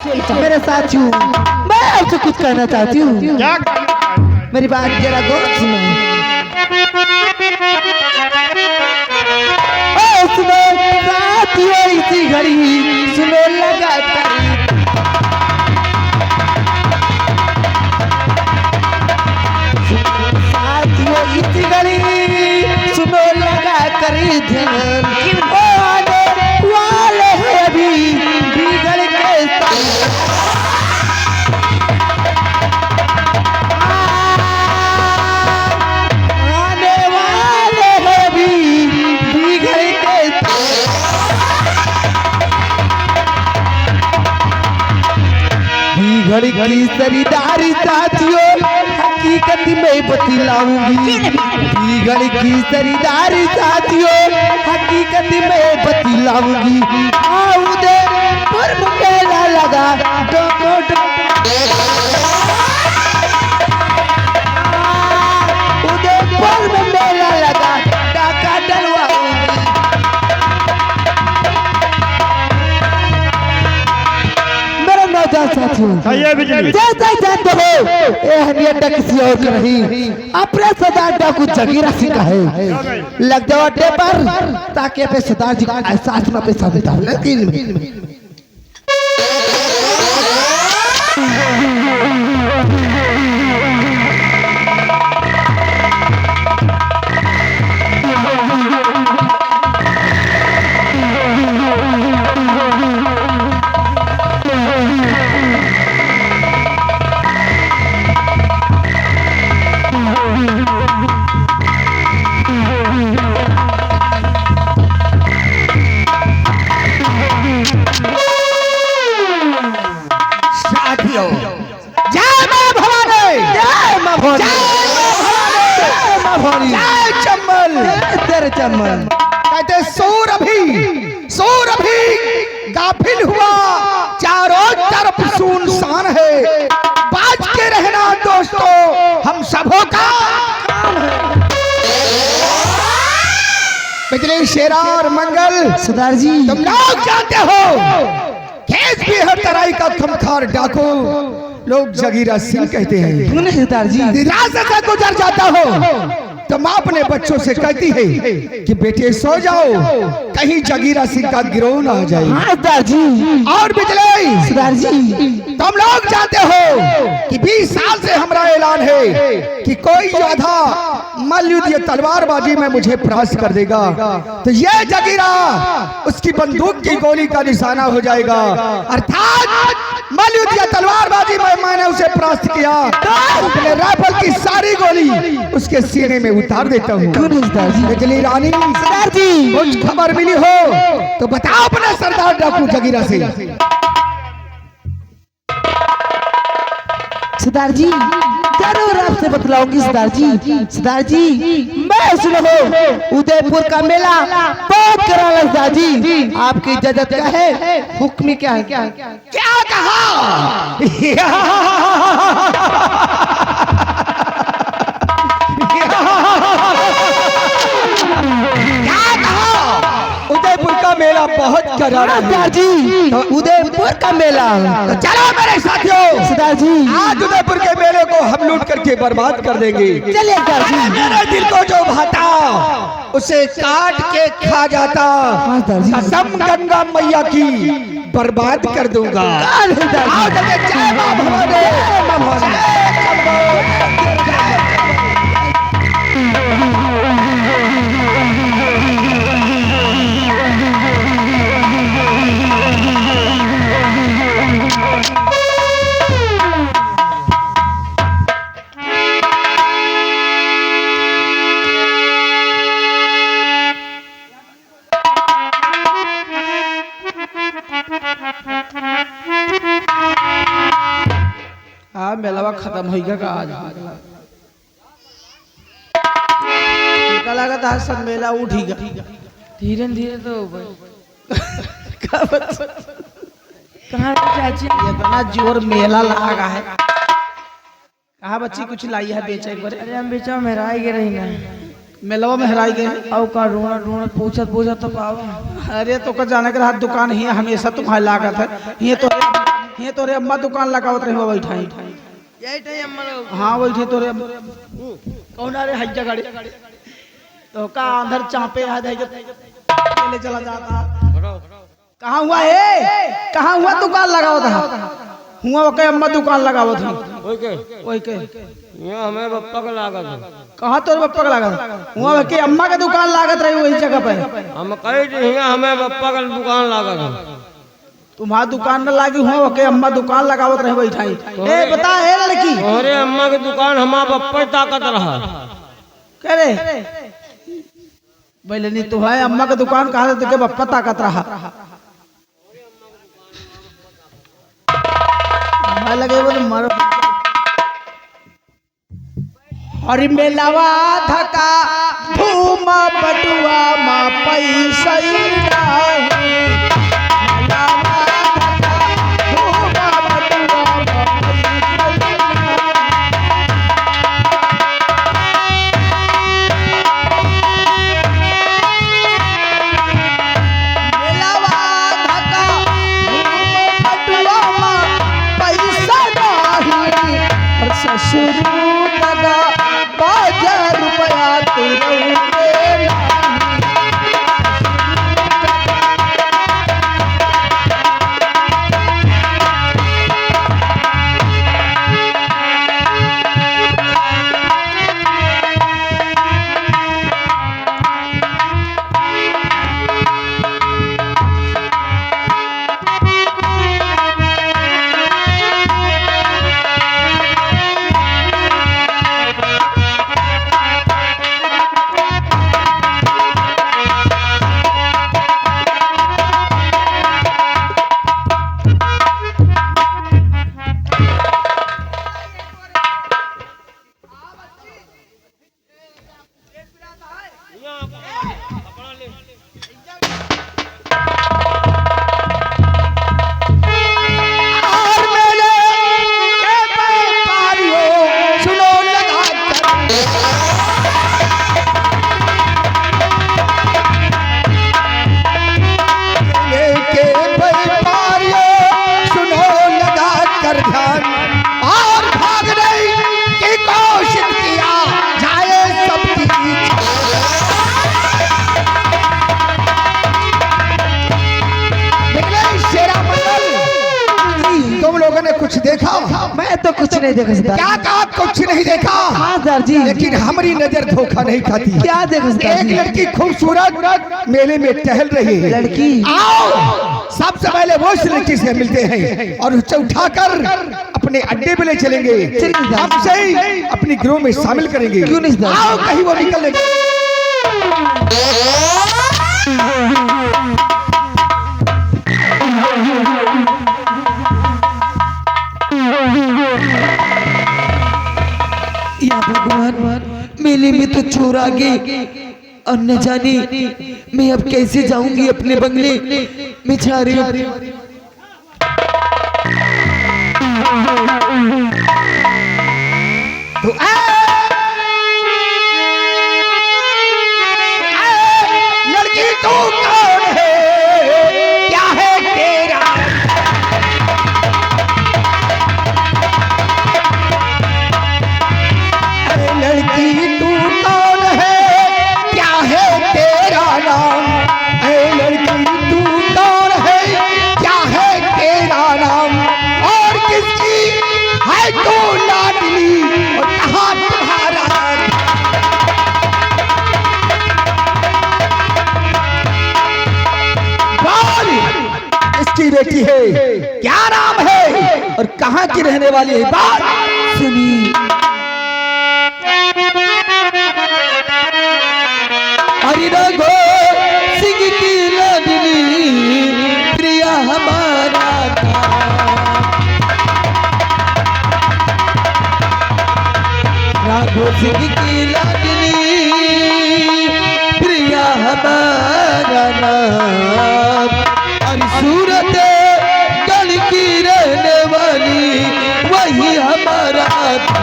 मेरे साथियों, मैं आपसे कुछ कहना चाहती हूँ। मेरी बात जरा गौर सुनो। सुनो साथियों, इसी घड़ी सुनो लगा साथियों, इसी घड़ी सुनो लगा करी ध्यान। ओ आने वाले हैं अभी बिगड़ के आने वाले हैं अभी बिगड़ के बिगड़ की खरीदारी साथियों हकीकत में बतलाऊंगी। बिगड़ की खरीदारी साथियों हकीकत में बतलाऊंगी। उदयपुर में मेला लगा उदयपुर में मेला लगा डाका डलवाऊंगी। मेरा नौजवान साथियों, जैसा जानते हो अहमियत किसी और की नहीं, अपने सरदार डाकू जगीरा सिंह का है। लग जाओ अड्डे पर ताकि अपने सरदार जी का एहसास में अपने साथ बिताओ। लेकिन चमन कहते सूर अभी गाफिल हुआ, चारों तरफ सुनसान है। बाज के रहना दोस्तों, हम सबों का काम है। बिजली शेरा और मंगल सरदार जी, तुम लोग जानते हो खेत भी हर तराई का खमखार डाकू लोग जगीरा सिंह कहते हैं। सरदार जी, रास्ते से गुजर जाता हो तो माँ अपने बच्चों से कहती है कि बेटे सो जाओ, कहीं जगीरा सिंह का गिरोह ना आ जाए। सरदार जी, और बिजली सरदार जी, तुम लोग जानते हो कि 20 साल से हमारा ऐलान है कि कोई योद्धा मल्लयुद्ध या तलवारबाजी में मुझे परास्त कर देगा तो ये जगीरा उसकी बंदूक की गोली का निशाना हो जाएगा। अर्थात मल्लयुद्ध या तलवारबाजी में मैंने उसे परास्त किया तो अपने राइफल की सारी गोली उसके सीने में उतार देता हूँ। बिजली रानी, सरदार जी, कुछ खबर मिली हो तो बताओ अपने सरदार डाकू जगीरा से। सरदार जी, जरूर आपसे बतलाऊंगी सरदार जी। सरदार जी, मैं सुनो उदयपुर का मेला बहुत कराला सरदार जी, आपकी इजाजत क्या है? हुक्म क्या है? क्या कहा? उदयपुर का मेला बहुत करारा सरदार जी, तो उदयपुर का मेला तो चलो मेरे साथियों, सरदार जी, आज उदयपुर के मेले को हम लूट करके बर्बाद कर देंगे। चलिए सरदार जी, मेरे दिल को जो भाता उसे काट के खा जाता, कसम गंगा मैया की बर्बाद कर दूंगा। जय मां भवानी, मेलावा खत्म हो गया आज लगा था सब मेला उठ ही गया धीरे धीरे तो कहाँ चाची इतना जोर मेला लगा है। कहाँ बच्ची कुछ लाई है बेचा एक बार? अरे हम बेचा मेहराई के रही ना मेलवा में हराई गए औ का ढूंढत ढूंढत पूछत तो पावा। अरे तो का जाने के हाथ दुकान ही हमेशा तुम्हारे लागत है ये तो ये तोरे अम्मा दुकान लगावत रहे बैठाई यही टाइम अम्मा लोग हाँ बैठे तोरे कौन आ रे हज्जा गाड़ी तो का अंदर चापे आ जाए ले चला जाता कहाँ हुआ है कहाँ हुआ दुकान लगावत था हुआ के अम्मा दुकान लगावत थी ओए के यहाँ हमें पप्पा का लागत है कहाँ तोरे पप्पा का लागत हुआ के अम्मा के दुकान लागत रही वही जगह पे हम कही थी यहाँ हमें पप्पा का दुकान लागत है तुम्हारा दुकान न लागी हुआ के अम्मा दुकान लगावत रहे बैठाई ए बता ए लड़की अरे अम्मा की दुकान हमारा पप्पा ही ताकत रहा कह रे पहले नहीं तो है अम्मा का दुकान कहा तो के बप्पा ताकत रहा लगे बोले मारो हरि मेलावा धका धूम बटुआ मा पैसा शुरू लगा 1000 रुपया कुछ देखा? मैं तो कुछ नहीं देखा सरदार। क्या कहा कुछ नहीं देखा? हाँ सरदार जी। लेकिन हमारी नजर धोखा नहीं खाती। क्या देखा सरदार एक जी? लड़की खूबसूरत मेले में टहल रही है। लड़की? आओ सबसे पहले वो उस लड़की से मिलते हैं और उसे उठाकर अपने अड्डे पे ले चलेंगे। अब से ही अपनी गिरोह में शामिल करेंगे। क्यों नहीं सरदार? आओ कहीं वो निकल या भगवान, मेले में तो चोर आ गए और न जाने मैं अब कैसे जाऊंगी अपने बंगले में। जा रही हूँ तो लड़की तू कौन है? क्या है तेरा? लड़की तू कौन है? क्या है तेरा नाम? लड़की तू कौन है? क्या है तेरा नाम? और किसकी है तू लाडली? और कहाँ तुम्हारा? इसकी बेटी है, क्या नाम है और कहाँ की रहने वाली है? बात सुनी। हरि रघो सिंह की लाडली प्रिया हमारा राघो सिंह की लाडली प्रिया हमारा नाम। और सूरत गढ़ की रहने वाली वही हमारा था।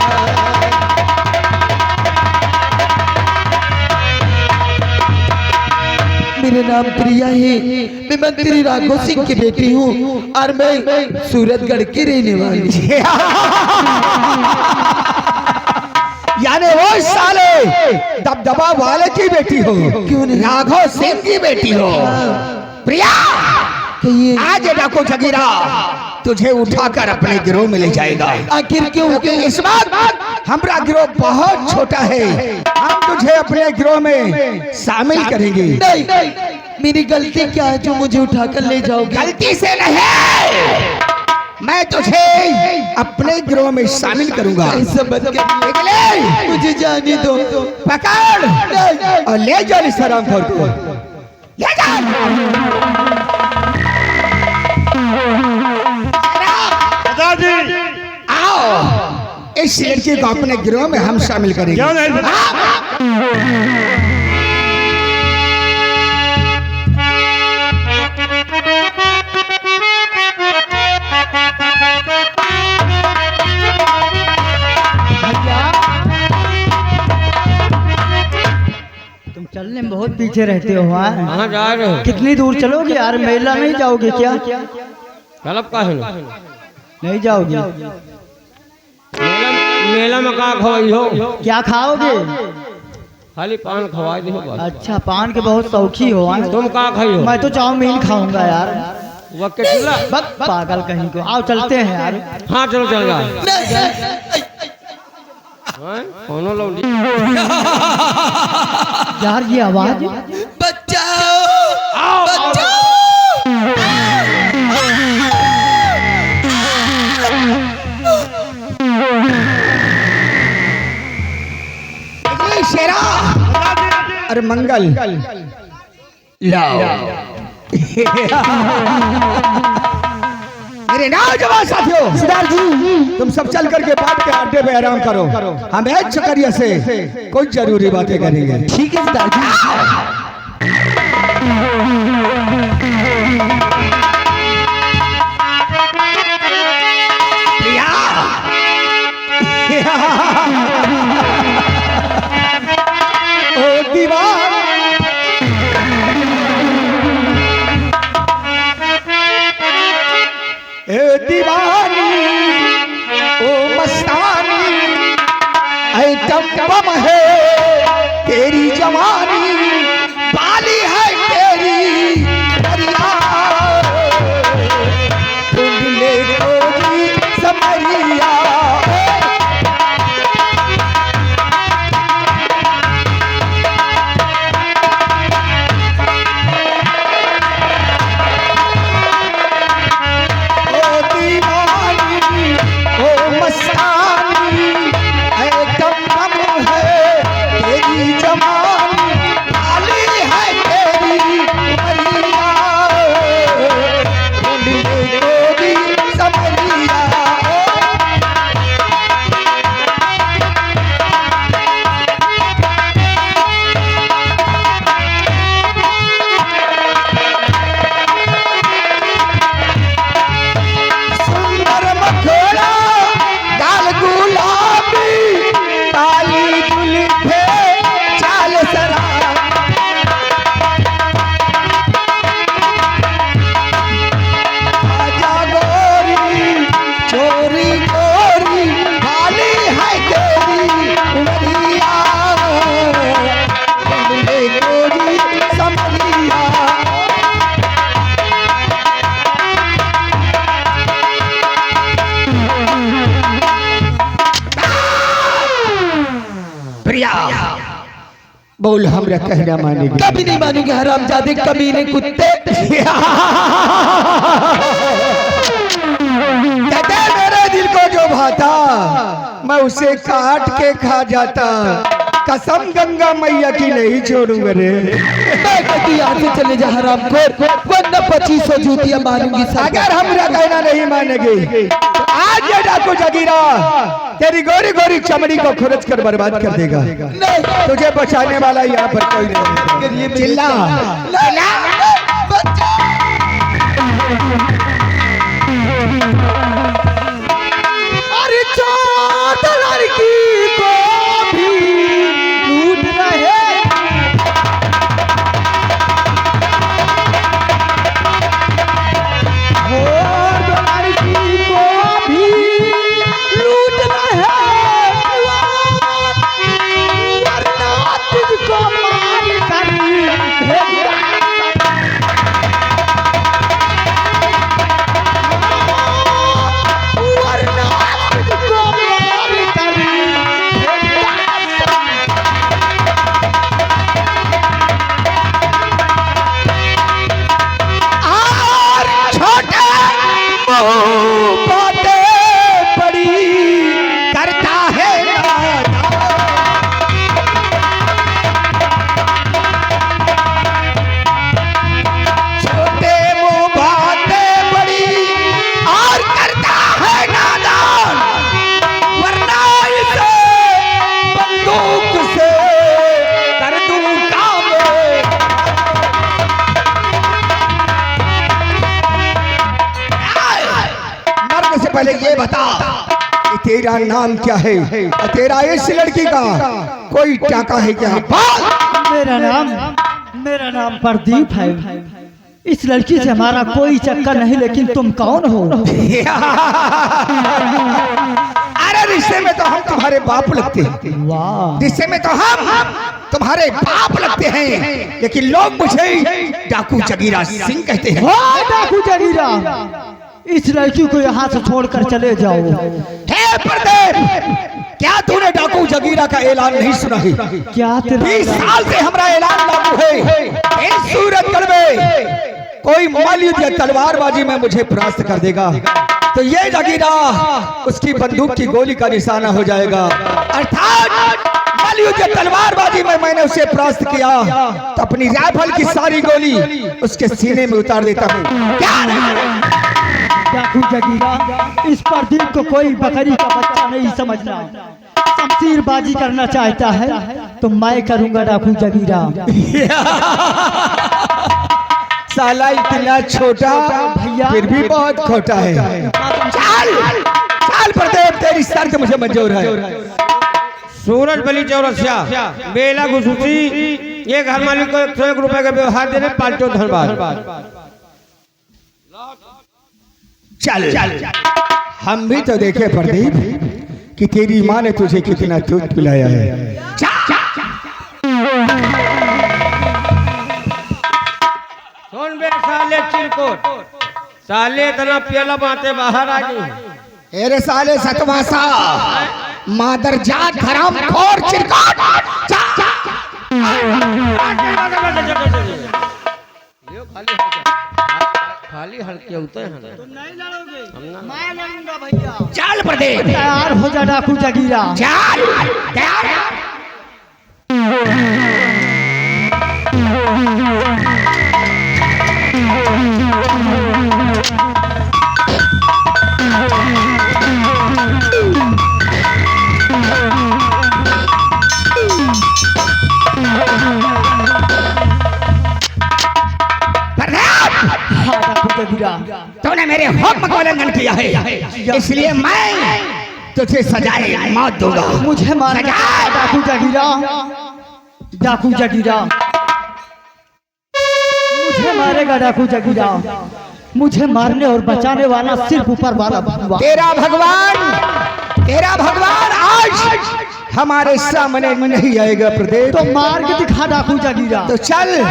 मेरे नाम प्रिया है। मैं मंत्री राघव सिंह की बेटी हूँ और मैं सूरतगढ़ की रहने वाली। यानी वो साले दबदबा वाले की बेटी हो, क्यों नहीं? राघव सिंह की बेटी हो। प्रिया, ये आज डाकू जगीरा तुझे उठाकर अपने गिरोह में ले जाएगा। आखिर क्यों? इस बात हमारा गिरोह बहुत छोटा है, हम तुझे अपने गिरोह में शामिल करेंगे। नहीं, मेरी गलती क्या है जो मुझे उठाकर ले जाओगे? गलती से नहीं, मैं तुझे अपने गिरोह में शामिल करूंगा। ऐसा मत कर, मुझे जाने दो। पकड़ और ले जाओ इस हरामखोर को, ले जाओ। आओ, इस लड़की को अपने गिरोह में हम शामिल करेंगे। तुम चलने में बहुत पीछे रहते हो। हाँ, कहाँ जा रहे हो? कितनी दूर चलोगे यार? मेला नहीं जाओगे क्या? गलत का है ना? नहीं जाओगे? मेला में कहाँ खवाई हो? क्या खाओगे? खाली पान खवाई दे बस। अच्छा, पान के बहुत शौकी हो। हाँ? तुम कहाँ खाई हो? मैं तो चाउमीन खाऊंगा यार। वह केटला? बस पागल कहीं को। आओ चलते हैं यार। हाँ चलो चल रहा कौन लौंडी? यार ये आवाज, बचाओ, बचाओ। शेरा अरे मंगल लाओ। मेरे नौजवान साथियों, सरदार जी, तुम सब चल करके बात के अड्डे पे आराम करो, हम एक चकरिया से कोई जरूरी बातें करेंगे। ठीक है सरदार जी। प्रिया, ओ दीवान, ए दीवानी, ओ मस्तानी, ऐ टम है तेरी जवानी, बाली है तेरी दरिया, ढूंढ ले कोई समरिया। बोल हमरा कहना मानेगी? कभी नहीं मानेंगे हरामजादे, कमीने कुत्ते। कहते मेरे दिल को जो भाता मैं उसे काट के खा जाता, कसम गंगा मैया की नहीं छोड़ूंगा रे। मैं कहती यहाँ से चले जा हरामखोर, वरना 2500 जूतियां मारूंगी। अगर हमरा कहना नहीं मानेगी तो आज ये डाकू जगीरा तेरी गोरी गोरी चमड़ी को खुरच कर बर्बाद कर देगा। तुझे बचाने वाला यहाँ पर कोई नहीं। चिल्ला अरे चाँद लड़की को भी लूट रहे। ये बता कि तेरा नाम क्या है और तेरा इस लड़की का कोई टाका है क्या? मेरा नाम प्रदीप है। इस लड़की से हमारा कोई चक्कर नहीं, लेकिन तुम कौन हो? अरे रिश्ते में तो हम तुम्हारे बाप लगते हैं। वाह, रिश्ते में तो हम तुम्हारे बाप लगते हैं, लेकिन लोग मुझे डाकू जगीरा सिंह कहते हैं। वाह डाकू जगीरा, इस लड़की को यहाँ से छोड़कर चले जाओ। हे प्रदीप, क्या तूने डाकू जगीरा का ऐलान नहीं सुना है? क्या 20 साल से हमारा ऐलान लागू है। इस सूरतगढ़ में कोई मल्लयुद्ध या तलवारबाजी में मुझे परास्त कर देगा तो ये जगीरा उसकी बंदूक की गोली का निशाना हो जाएगा। अर्थात मल्लयुद्ध या तलवारबाजी में मैंने उसे परास्त किया तो अपनी राइफल की सारी गोली उसके सीने में उतार देता हूँ। क्या डाकू जगीरा, इस प्रदीप को कोई बकरी का बच्चा नहीं समझना। शमशीरबाजी करना चाहता है तो मैं करूंगा डाकू जगीरा। साला इतना छोटा भैया, फिर भी बहुत खोटा है। चल चल प्रदीप, तेरी शर्त मुझे मंजूर है। सूरज बली चौरसिया बेला घुसूसी, ये घर मालिक को 101 रुपए का व्यवहार देने, पाल्टो धनबाद। चल हम भी तो देखे प्रदीप कि तेरी माँ ने तुझे कितना दूध पिलाया है। सुन बे साले चिरकोट, साले इतना पियला बातें बाहर आ गई। अरे साले सतवासा, मादर जात हराम खोर चिरकाट, खाली हल्के होते हैं। मैं लड़ूंगा भैया। चल प्रदीप, तैयार हो जा डाकू जगीरा। चल तैयार। हाँ डाकू जगीरा, तूने मेरे हुक्म का उल्लंघन किया है, इसलिए मैं तुझे सजाए मौत दूंगा। मुझे मारना सजा। डाकू जगीरा। डाकू जगीरा, मुझे मारेगा डाकू जगीरा। मुझे मारने और बचाने वाला सिर्फ ऊपर वाला भगवान। तेरा भगवान आज हमारे सामने नहीं आएगा प्रदीप। तो मार के दिखा डाकू जगीरा। तो चल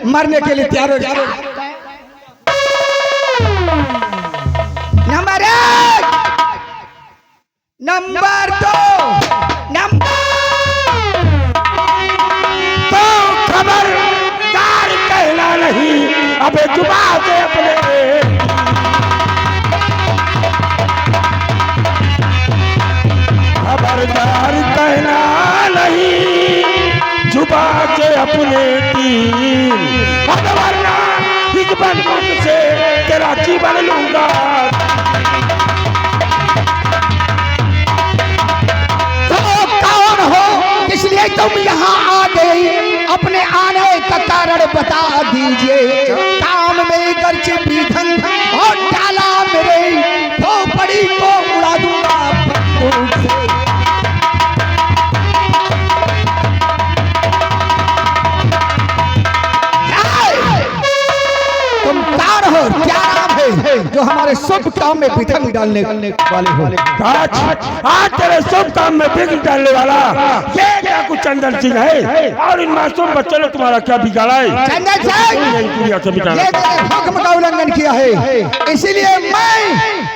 मरने के लिए तैयार हो जा। नंबर 1, नंबर 2, नंबर तो खबरदार कहना नहीं, अबे जुबान से अपने खबरदार कहना नहीं, जुबान से अपने तीर, वरना इस बंदूक से तेरा जीवन लूंगा। इसलिए तुम यहाँ आ गई, अपने आने का कारण बता दीजिए। काम में गर्ज भी धन और डाला मेरे खोपड़ी को उड़ा दूंगा बंदूक से। तुम कौन हो, क्या नाम है जो हमारे शुभ काम में विघ्न डालने वाले हो? आज तेरे शुभ काम में विघ्न डालने वाला ये डाकू चंदन सिंह है, और इन मासूम बच्चों ने तुम्हारा क्या बिगाड़ा है? चंदन सिंह, ये मेरे हुक्म का उल्लंघन किया है, इसीलिए मैं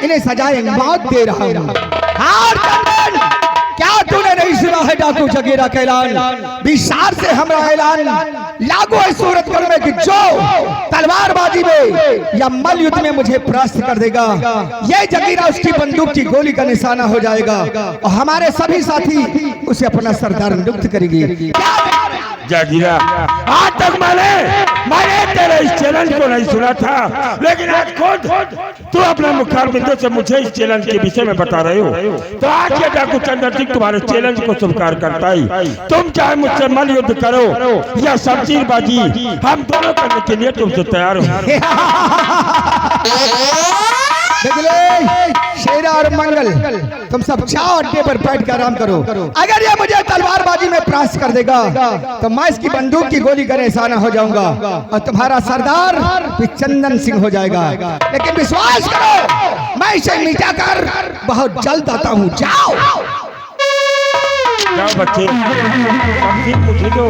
इन्हें सजाए मौत दे रहा हूँ। हार चंदन, क्या तूने नहीं सुना है डाकू जगीरा का ऐलान? 20 साल से हमारा ऐलान लागू है सूरतगढ़ में कि जो तलवारबाजी में या मल्लयुद्ध में मुझे परास्त कर देगा, ये जगीरा उसकी बंदूक की गोली का निशाना हो जाएगा और हमारे सभी साथी उसे अपना सरदार नियुक्त करेंगे। जगीरा, आज तक मैंने तेरे इस चैलेंज को नहीं सुना था, लेकिन आज खुद तू अपने मुखारबिंदों से मुझे इस चैलेंज के विषय में बता रहे हो, तो आज ये डाकू चंदन सिंह तुम्हारे चैलेंज को स्वीकार करता है। तुम चाहे मुझसे मल्लयुद्ध करो या शमशीरबाजी, हम दोनों करने के लिए तुमसे तैयार हो। बिजली, शेरा और मंगल, तुम सब जाओ अड्डे पर बैठ कर आराम करो। अगर ये मुझे तलवारबाजी में परास्त कर देगा तो मैं इसकी बंदूक की गोली का निशाना हो जाऊंगा और तुम्हारा सरदार भी चंदन सिंह हो जाएगा। लेकिन विश्वास करो, मैं इसे मिटा कर बहुत जल्द आता हूँ। जाओ जाओ बच्चे, शमशीर मुझे दो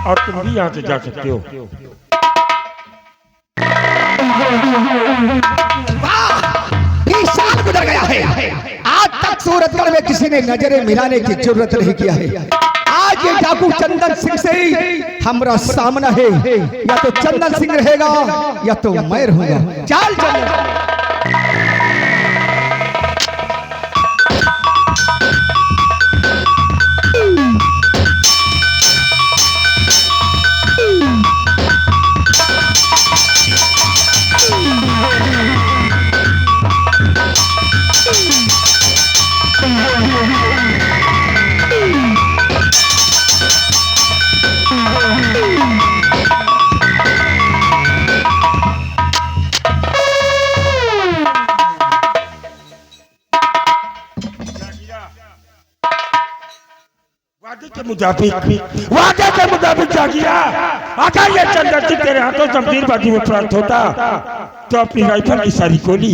और तुम भी यहाँ से जा सकते हो। साल गुजर गया है, आज तक सूरतगढ़ में किसी ने नजरें मिलाने की जरूरत नहीं किया है। आज ये डाकू चंदन सिंह से ही हमारा सामना है। या तो चंदन सिंह रहेगा या तो मैं रहूंगा। चल चल वादे के मुताबिक जागिरा, अगर ये चंदन सिंह तेरे हाथों शमशीरबाजी में प्राप्त होता तो अपनी राइफल की सारी गोली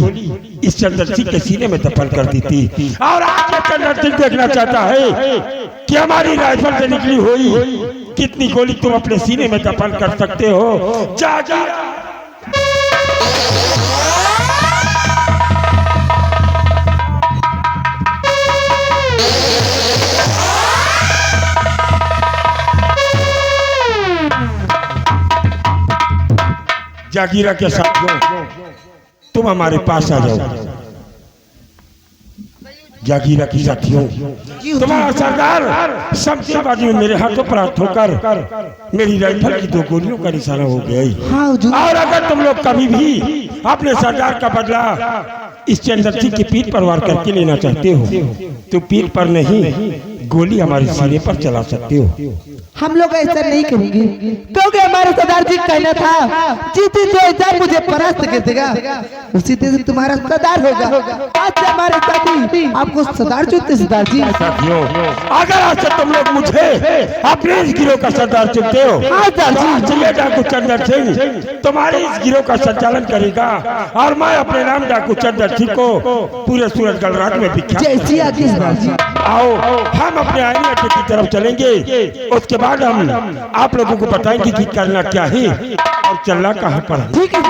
इस चंदन सिंह के सीने में दफन कर दी थी। और आज ये चंदन सिंह देखना चाहता है कि हमारी राइफल से निकली हुई कितनी गोली तुम अपने सीने में दफन कर सकते हो। जागिरा जागीरा के साथियों, तुम हमारे पास आ जाओ। जागीरा की साथियों, तुम्हारा सरदार शमशीरबाजी में मेरे हाथों प्राप्त होकर मेरी राइफल की 2 गोलियों का निशाना हो गया। और अगर तुम लोग कभी भी अपने सरदार का बदला इस चंदन सिंह की पीठ पर वार करके लेना चाहते हो तो पीठ पर नहीं, गोली हमारे सीने पर चला सकते हो। हम लोग ऐसा नहीं करेंगे क्योंकि हमारे सरदार जी कहना था, जीती जो इंसान मुझे परास्त कर देगा उसी दिन तुम्हारा सरदार होगा। आज से हमारे साथी आपको सरदार चुनते सरदार जी। साथियों, अगर आज से तुम लोग मुझे अपने इस गिरोह का सरदार चुनते हो तो ये डाकू चंदन सिंह तुम्हारे इस गिरोह का संचालन करेगा और मैं अपने नाम डाकू चंदन सिंह को पूरे सूरतगढ़ राज्य में विख्यात। आओ हम अपने आईने अड्डे की तरफ चलेंगे, उसके बाद हम आप लोगों को बताएंगे कि करना क्या है और चलना कहाँ पर है। ठीक है।